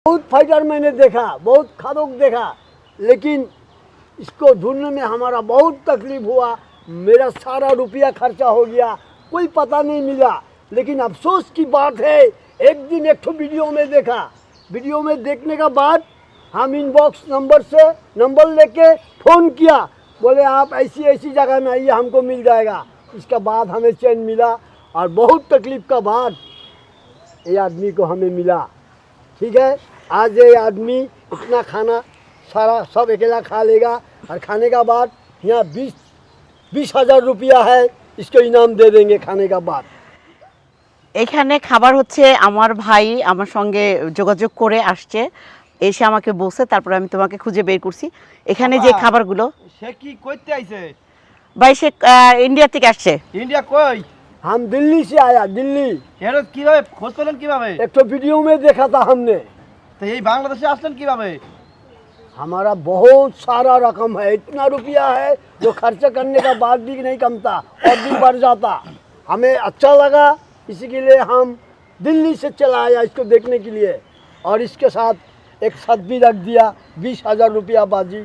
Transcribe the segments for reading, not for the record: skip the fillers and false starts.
बहुत फाइटर मैंने देखा, बहुत खादक देखा, लेकिन इसको ढूंढने में हमारा बहुत तकलीफ हुआ। मेरा सारा रुपया खर्चा हो गया, कोई पता नहीं मिला। लेकिन अफसोस की बात है, एक दिन एक तो वीडियो में देखा, वीडियो में देखने का बाद हम इनबॉक्स नंबर से नंबर लेके फ़ोन किया, बोले आप ऐसी ऐसी जगह में आइए, हमको मिल जाएगा। इसके बाद हमें चैन मिला और बहुत तकलीफ़ का बाद ये आदमी को हमें मिला। ठीक है, आज ये आदमी इतना खाना सारा सब अकेला खा लेगा और खाने का बाद यहाँ 20,000 रुपया है, इसको इनाम दे देंगे खाने का बाद। এখানে খাবার হচ্ছে আমার ভাই আমার সঙ্গে যোগাযোগ করে আসছে, এসে আমাকে বলছে, তারপরে আমি তোমাকে খুঁজে বের করছি। এখানে যে খাবারগুলো সে কি করতে আইছে? ভাই সে ইন্ডিয়া থেকে আসছে। ইন্ডিয়া কই? हम दिल्ली से आया, दिल्ली। এর কিভাবে খোঁজ পেলেন কিভাবে? एक तो वीडियो में देखा था हमने। তো এই বাংলাদেশে আসলেন কিভাবে? हमारा बहुत सारा रकम है, इतना रुपया है जो खर्च करने का बाद भी नहीं कमता और भी बढ़ जाता। हमें अच्छा लगा, इसी के लिए हम दिल्ली से चला आया इसको देखने के लिए। और इसके साथ एक साथ भी रख दिया 20,000 रुपया बाजी।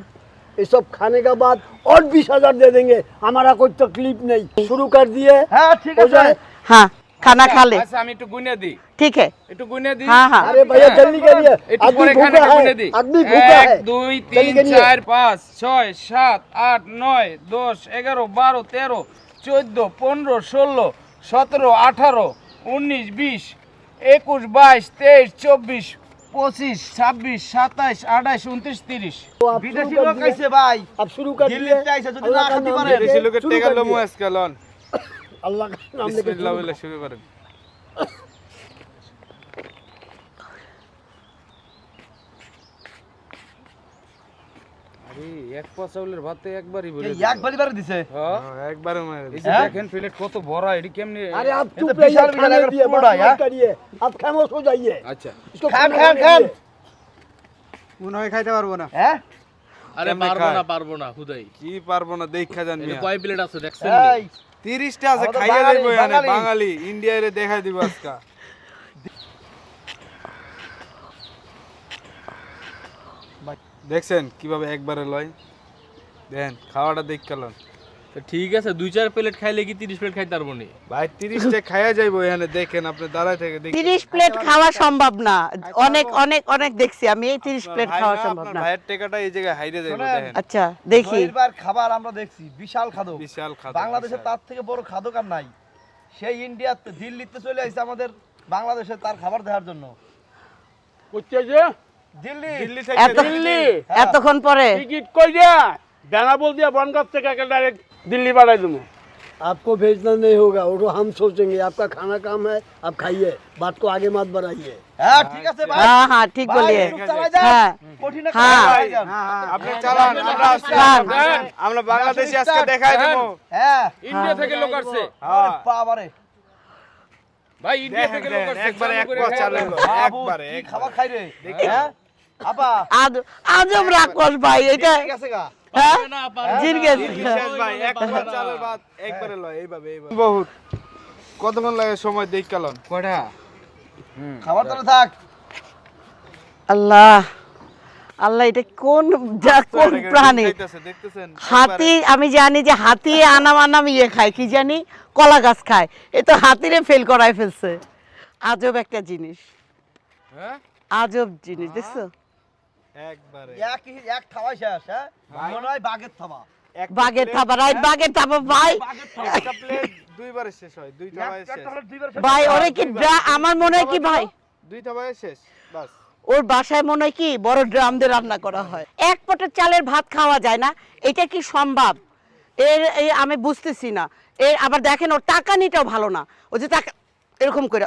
ये सब खाने का बाद और 20,000 दे देंगे, हमारा कोई तकलीफ नहीं। शुरू कर दिए। হ্যাঁ ঠিক हो আছে। जाए। হ্যাঁ, খানা খালে আচ্ছা আমি একটু গুনে দিই, ঠিক है। একটু গুনে দিই। हाँ हाँ अरे भैया जल्दी करिए, একটু आदमी পরে খানে भूखा গুনে है, দিই। आदमी भूखा है। 1 2 जल्दी 3 करिए। 4 5 6 7 8 9 10 11 12 13 14 15 16 17 18 19 20 21 22 23 24 25 26 27 28 29 30। तो आप বিদেশি शुरू कर লোক दिए। আইছে ভাই। अब शुरू कर दिए। दिल्ली से आइसे, যদি अल्लाह না का खाती नाम पारे। लेके বিদেশি লোকের शुरू টেকা कर লমু दिए। আজকে লন। अल्लाह का नाम लेके বিসমিল্লাহ शुरू বলে कर শুরু করেন। আরে এক পা চাউলের ভাতে একবারই বলে এই একবারই বারে দিছে। হ্যাঁ একবারে মারে এই যে হ্যাঁ? দেখেন প্লেট কত বড়, এটি কেমনে? अरे आप ये तो चुप रहिए, विशाल विशाल खाने अगर दिए, पूरा बात है। मत करिए, आप खामोश हो जाइए। আচ্ছা इसको खान, खाना खान, खाने खान। दीजिए। মনে হয় খাইতে পারবো না। হ্যাঁ? আরে কেমনে পারবো খায়? না পারবো না হুদাই। কি পারবো না দেখা জান এটা মিয়া। কয় প্লেট আছে দেখছেন? এই 30টা আছে, আমাদের খাইয়া বাঙালি, যাইবো এখানে বাঙালি। বাঙালি ইন্ডিয়ারে দেখাই দিব আজকা। দেখছেন কিভাবে একবারে লয়, দেন খাওয়াটা দেখলাম তো ঠিক আছে, 2-4 প্লেট খাইলে কি 30 প্লেট খাইতে পারবো নি? ভাই। 30টা খাইয়া যাইবো এখানে, দেখেন আপনি দাঁড়ায় থেকে দেখেন। 30 প্লেট খাওয়া সম্ভব না, অনেক অনেক অনেক দেখছি আমি, এই 30 প্লেট ভাই খাওয়া না, সম্ভব আপনার না। ভাইয়ের টেকাটা এই জায়গায় হাইরে যাইবো, শোনেন। দেখেন আচ্ছা দেখি। বহির্বার খাবার আমরা দেখছি, বিশাল খাদক। বিশাল খাদক, বাংলাদেশে বিশাল। তার থেকে বড় খাদক আর নাই। সেই ইন্ডিয়াতে দিল্লিতে চলে আসছে আমাদের বাংলাদেশে তার খাবার দেওয়ার জন্য। করতে যে দিল্লি দিল্লি থেকে এত দিল্লি এতক্ষণ পরে টিকিট কই দিয়া ডানা বল দিয়া বনগাঁ থেকে ডাইরেক্ট দিল্লি পাঠাই দেবো। आपको भेजना नहीं होगा, वो तो हम सोचेंगे। आपका खाना काम है, आप खाइए, बात को आगे मत बढ़ाइए। হ্যাঁ ঠিক আছে ভাই। হ্যাঁ হ্যাঁ ঠিক ভাই, বলিয়ে। একটু চালাই যান। হ্যাঁ কঠিন একটা হ্যাঁ। চালাই যান। আপনি চালান, আমরা আসছি। চালান। আমরা বাংলাদেশে আজকে দেখাই দেবো। হ্যাঁ ইন্ডিয়া থেকে লোক আসছে হ্যাঁ বাবারে ভাই, ইন্ডিয়া দেখেন থেকে লোক দেখেন, আসছে। একবারে চালু এক করে পা খাইয়া চালু দেন। হলো, বাবু, একবারে কি একবারে। খাবার খাই রে? হ্যাঁ আপা আজব রাক্ষস ভাই এটা। ঠিক আছে গা। হ্যাঁ না পারবো জিন না। গেছে। দিল্লি শেষ ভাই, এক পা চালের ভাত একবারে লয়, এইভাবে এইভাবে। বহুত কতক্ষণ লাগে সময় দেখলাম। কয়টা? খাবার তো থাক। আল্লাহ আল্লাহ, এটা কোন কোন প্রাণী? খাইতেছে, দেখতেছেন হাতি, আমি জানি যে হাতি আনাম আনাম ইয়ে খায়, কি জানি কলা গাছ খায়। এ তো হাতিরে ফেল করায় ফেলছে। আজব একটা জিনিস, হ্যাঁ আজব জিনিস দেখছো। একবারে এক খাওয়াই শেষ। হ্যাঁ মনে হয় বাঘের থাবা। বাঘের থাবা, রাইট, বাঘের থাবা ভাই। বাঘের থাবা। একটা প্লেট দুইবারে শেষ হয়, দুই থাবায় শেষ, একটা প্লেট দুইবার শেষ। ভাই ওরে কি আমার মনে হয় কি ভাই, দুই থাবায় শেষ বাস। ওর বাসায় মনে হয় কি বড় ড্রাম দিয়ে রান্না করা হয়। এক পটের চালের ভাত খাওয়া যায় না, এটা কি সম্ভব? এই আমি বুঝতেছি না। আবার দেখেন ওর টাকানিটাও ভালো না, ও যে টাকা এরকম করে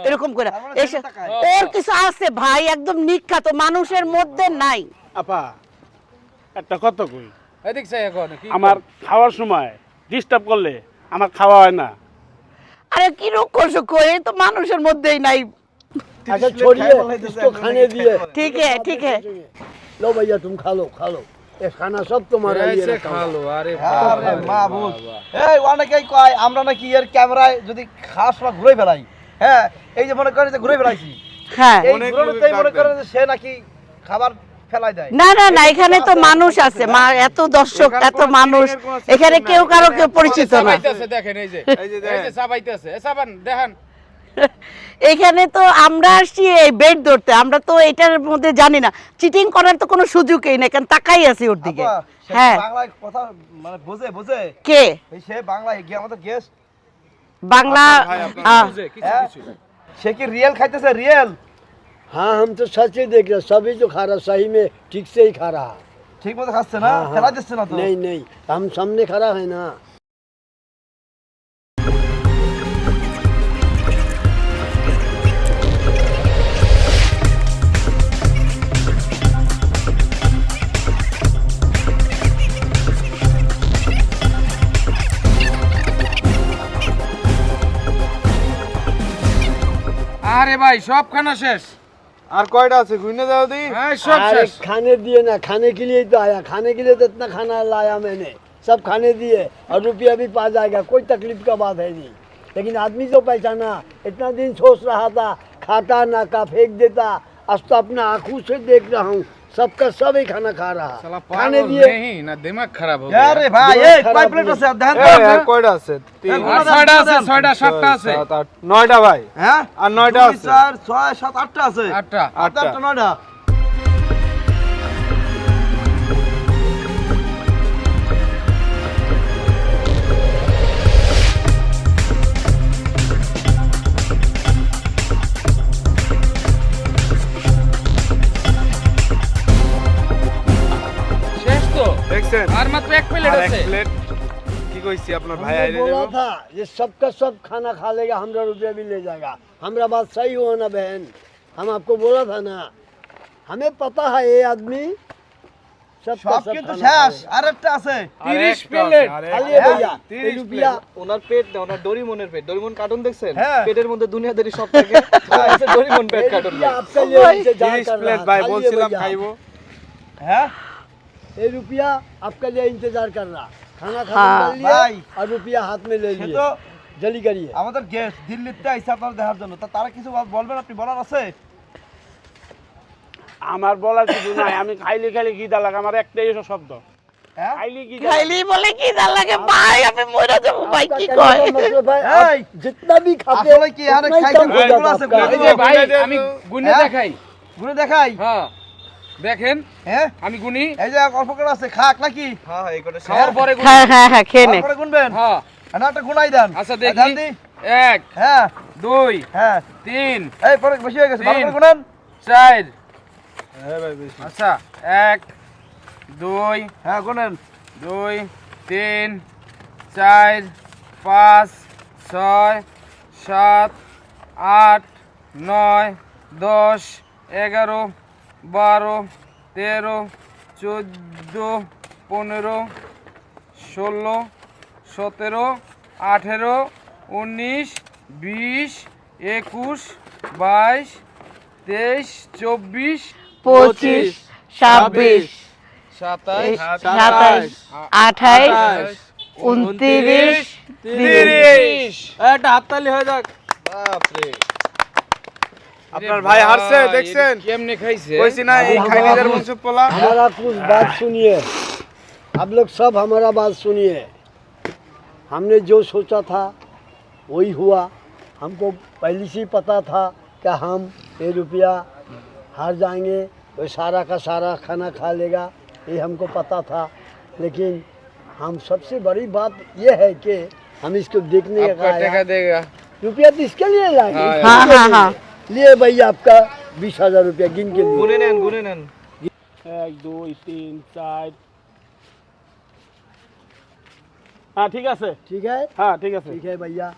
এরকম করে তার মানে এসে সেটা টাকায়। ওর কিছু আছে ভাই, একদম নিখ্যাত মানুষের মধ্যে নাই। আপা একটা কথা কই, এদিক চাই এখন কি আমার খাওয়ার সময় ডিস্টার্ব করলে আমার খাওয়া হয় না। আরে কি রোগ করছো কই, এই তো মানুষের মধ্যেই নাই। अच्छा छोड़िए, इसको खाने दिए। ঠিক है ঠিক है। लो भैया तुम खा लो, खा लो, ये खाना सब तुम्हारा लिए ऐसे रखा खा हुआ। लो। আরে আরে মাহবুব, এই অনেকেই কয় আমরা নাকি এর ক্যামেরায় যদি খাওয়ার সময় ঘুরে ফেলাই। হ্যাঁ এই যে মনে করেন যে ঘুরে ফেলাইছি। হ্যাঁ এই অনেক ঘুরানোতেই লোক মনে ডাক করেন যে সে নাকি খাবার ফেলাই দেয়। না না না এখানে তো মানুষ আছে এত দর্শক এখানে এত কোনো মানুষ cheating এর কোনো এখানে system কেউ নাই। কারো এখানে কেউ পরিচিত না চাবাইতেছে দেখেন এই যে এই যে এই দেখেন। যে চাবাইতেছে চাবান দেখেন এখানে তো আমরা আসছি এই বেড ধরতে আমরা তো এটার মধ্যে জানি না চিটিং করার তো কোনো সুযোগই নেই কারণ তাকাই আছি ওর দিকে আপা, সে কি হ্যাঁ বাংলায় কথা মানে বোঝে কে এই সে বাংলায় গিয়ে আমাদের গেস্ট বাংলা ভাই, আপনার আহ, বুঝে কিছু হ্যাঁ? কিছু সে কি রিয়েল খাইতেছে রিয়েল? हाँ हम तो सच ही देख रहे हैं, सभी तो खा रहा सही में ठीक से ही खा रहा। ঠিক মতো খাচ্ছে না, हाँ, हाँ। ফেলাই দিচ্ছে না তো। नहीं नहीं हम सामने खड़ा है ना। আরে ভাই সব খানা শেষ আর কয়টা আছে ঘুরে দাও দি হ্যাঁ সব अरे শেষ खाने दिए ना, खाने के लिए ही तो आया, खाने के लिए तो इतना खाना लाया मैंने, सब खाने दिए और रुपया भी पा जाएगा, कोई तकलीफ का बात है नहीं। लेकिन आदमी तो पहचाना, इतना दिन सोच रहा था, खाता ना का फेंक देता, आज तो अपना आंखों से देख रहा हूँ सबका सब ही खाना खा रहा। শালা खाने পাগল दिए নেই না দিমাগ খারাপ হবে আরে ভাই দিমাগ এই খারাপ কয় প্লেট নেই। আছে দেখেন এই, তো? আর কয়টা আছে তিন আর ছয়টা আছে ছয়টা সাতটা আছে 7 8 9টা ভাই হ্যাঁ আর 9টা 2 আছে 4 6 7 8টা আছে। আটটা 8টা 8টা 9টা। শেষ তো দেখছেন আর মাত্র এক প্লেট আর এক আছে প্লেট কি কইছি আপনার ভাই हमने আইরে बोला দেবো था ये सबका सब खाना खा लेगा, हमरा रुपया भी ले जाएगा। हमारा बात सही हुआ ना बहन, हम आपको बोला था ना, हमें पता है ये आदमी सबका সব सब কিন্তু खाना শেষ खाएगा। আরেকটা আছে। 30 প্লেট खालिए भैया, ये 30 रुपया ওনার পেট না ওনার ডোরিমনের পেট ডোরিমন কার্টুন দেখছেন হ্যাঁ। পেটের মধ্যে দুনিয়াদারি সব থাকে আছে ডোরিমন পেট ये কার্টুন रुपया आपके लिए इंतजार 30 कर প্লেট रहा ভাই है। खालिए বলছিলাম भैया, খাইবো হ্যাঁ ये रुपया आपके लिए इंतजार कर रहा, खाना हाँ। खत्म कर लिया भाई। और रुपया हाथ में ले সে लिए, তো जल्दी करिए। আমাদের গেস্ট দিল্লিতে আইছে আপনারা দেখার জন্য, তা তারা কিছু বলবেন, আপনি বলার আছে? আমার বলার কিছু নাই, আমি খাইলে খাইলে খিদা লাগে, আমার একটাই শব্দ হ্যাঁ খাইলে খিদা খাইলি বলে কি দা লাগে ভাই আমি মরে যাব ভাই आपका কি कहने কয় का मतलब है এই, आप जितना भी खाते আসলে কি আরে उतना ही খাইতে कम हो ভুল जाता আছে, आपका। ভুল এই যে ভাই আমি গুনে হ্যাঁ? দেখাই গুনে দেখাই। হ্যাঁ দেখেন হ্যাঁ আমি গুনি এই যে অল্প করে আছে, খাক নাকি? হ্যাঁ এই করে খাওয়ার পরে গুনি হ্যাঁ হ্যাঁ হ্যাঁ খেয়ে নে তারপরে গুনবেন? হ্যাঁ না একটা গুনাই দেন। আচ্ছা দেন দেখি দি। 1 হ্যাঁ 2 হ্যাঁ 3 এই পরে বেশি হয়ে গেছে, ভালো তিন। করে গুনেন। 4 হ্যাঁ ভাই বেশি আচ্ছা 1 2 হ্যাঁ গুনেন। 2 3 4 5 6 7 8 9 10 11 12 13 14 15 16 17 18 19 20 21 22 23 24 25 26 27 27 28 29 30 একটা হাততালি হয়ে যাক বাপ রে আপনার ভাই হারছে দেখছেন কেমনে খাইছে কইছি না এই খাইনিদের বংশ পোলা हमारा कुछ बात सुनिए, आप लोग सब हमारा बात सुनिए। हमने जो सोचा था वही हुआ, हमको पहले से ही पता था कि हम ये रुपया हार जाएंगे, वो सारा का सारा खाना खा लेगा, ये हमको पता था। लेकिन हम सबसे बड़ी बात ये है कि हम इसको देखने का आपका टका आया। देगा रुपया तो इसके लिए लाएंगे, हाँ, इसके हाँ, लिए हाँ, हाँ। लेंगे। लिए भैया आपका 20,000 रुपया गिन के लिए। গুনে নেন গুনে নেন 1 2 3 4 হ্যাঁ ঠিক আছে ठीक है, হ্যাঁ ঠিক আছে ठीक है भैया।